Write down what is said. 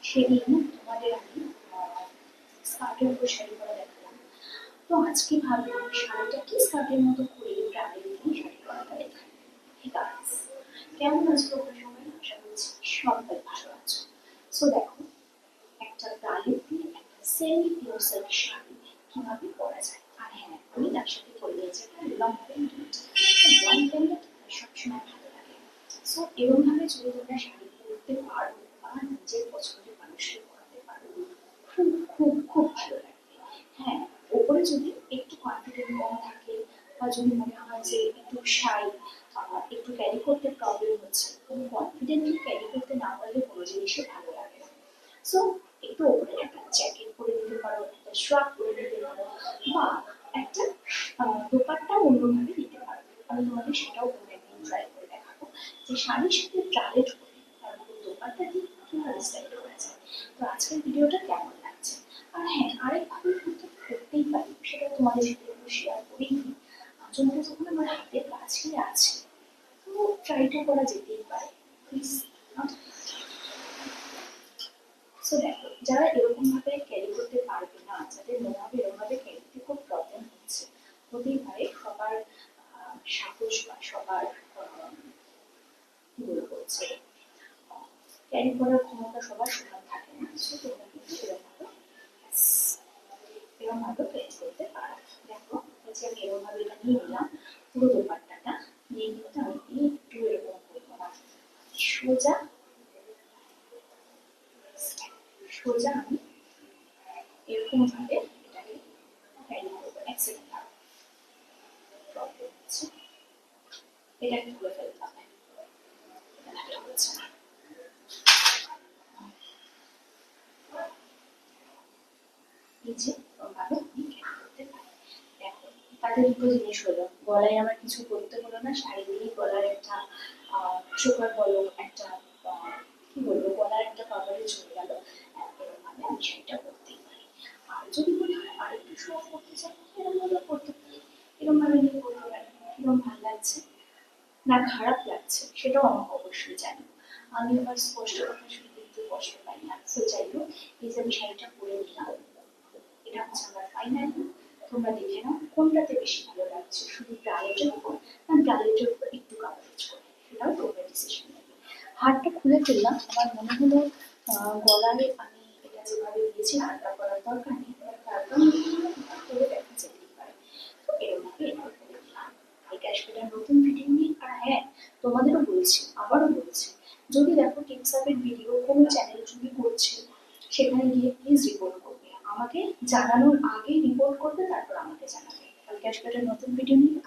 সেদিন তোমাদের আমি স্কার্টের উপর শাড়ি পরা দেখালাম। তো আজকে ভাবলাম শাড়িটা কি স্কার্টের মতো করে ব্রাইডাল দিয়ে শাড়ি পরাটা দেখাই। ঠিক আছে, কেমন আছো তোমরা সবাই? আশা করছি সবাই ভালো আছো। সো দেখো, একটা ব্রাইডাল দিয়ে একটা সেমি পিওর সিল্ক শাড়ি কিভাবে পরা যায়। আর হ্যাঁ, আমি তার সাথে পরে নিয়েছি একটা লং প্যান্ট। লং প্যান্ট সবসময় ভালো লাগে। সো এরকম ভাবে যদি তোমরা শাড়ি পরতে পারো বা নিজের পছন্দের মানুষকে পরাতে পারো, খুব খুব খুব ভালো লাগবে। হ্যাঁ, ওপরে যদি একটু কনফিডেন্ট কম থাকে বা যদি মনে হয় যে একটু শাই, একটু ক্যারি করতে প্রবলেম হচ্ছে, খুব কনফিডেন্টলি ক্যারি করতে না পারলে কোনো জিনিসই ভালো লাগে না। সো একটু ওপরে একটা জ্যাকেট পরে নিতে পারো, একটা শ্রাগ পরে নিতে পারো, বা একটা দোপাট্টা অন্যভাবে দিতে পারো। আমি তোমাদের সেটাও কোনো একদিন ট্রাই করে দেখাবো যে শাড়ির সাথে ব্রালেট করে তারপর দোপাট্টা দিয়ে কিভাবে স্টাইল করা যায়। তো আজকের ভিডিওটা কেমন লাগছে? আর হ্যাঁ, আরেকভাবে কিন্তু করতেই পারি, সেটা তোমাদের সাথে একটু শেয়ার করেই নিই। আসলে যখন আমার হাতের কাছে আছে, তো ট্রাইটা করা যেতেই পারে। প্লিজ। সো দেখো, যারা এরকম ভাবে ক্যারি করতে পারবে না, যাদের মনে হবে এরকম ভাবে ক্যারি করতে খুব প্রবলেম হচ্ছে, হতেই পারে সবার সাহস বা সবার কি বলবো হচ্ছে ক্যারি করার ক্ষমতা সবার সমান থাকে না। সো তোমরা কিন্তু এরকম ভাবে ক্যারি করতে পারো। দেখো, এই যে আমি এরকম ভাবে এটা নিয়ে নিলাম, পুরো দোপাট্টাটা নিয়ে কিন্তু আমি একটু এরকম করবো না, সোজা সোজা আমি এরকম ভাবে এটাকে ক্যারি করবো। এক সেকেন্ড প্রবলেম হচ্ছে, এটাকে তুলে ফেলতে হবে, এটা ভালো হচ্ছে না। এই যে ওভাবে আমি ক্যারি করতে পারি। দেখো, তাতে দুটো জিনিস হলো, গলায় আমার কিছু করতে হলো না, শাড়ি দিয়েই গলার একটা চোকার বলো, একটা কি বলবো, গলার একটা কভারেজ হয়ে গেল। এরকম ভাবে আমি শাড়িটা করতেই পারি। আর যদি মনে হয় আর একটু শো করতে চাই, এরকম ভাবে করতে পারি, এরকম ভাবে নিয়ে করতে পারি। এরকম ভালো লাগছে না খারাপ লাগছে সেটাও আমাকে অবশ্যই জানি। আমি আবার স্পষ্ট কথা শুনতে একটু কষ্ট পাই না। তো যাই হোক, এই যে আমি শাড়িটা পরে নিলাম, এটা হচ্ছে আমার ফাইনাল। তোমরা দেখে নাও কোনটাতে বেশি ভালো লাগছে, শুধু ব্রালেটের উপর না ব্রালেটের উপর একটু কাভারেজ করে, সেটাও তোমরা ডিসিশন নেবে। হারটা খুলে ফেললাম, আমার মনে হলো গলায় আমি এটা যেভাবে দিয়েছি হারটা করার দরকার নেই, তারপর করে দেখা যেতেই পারে। তো এরকম ভাবে এটা করে দিলাম। এটা আসলে নতুন ভিডিও নিয়ে। আর হ্যাঁ, তোমাদেরও বলছি, আবারও বলছি, যদি দেখো টিপস আপের ভিডিও কোনো চ্যানেল যদি করছে, সেখানে গিয়ে প্লিজ রিপোর্ট করবে। আমাকে জানানোর আগে রিপোর্ট করবে, তারপর আমাকে জানাবে। কালকে আসলে একটা নতুন ভিডিও নিয়ে।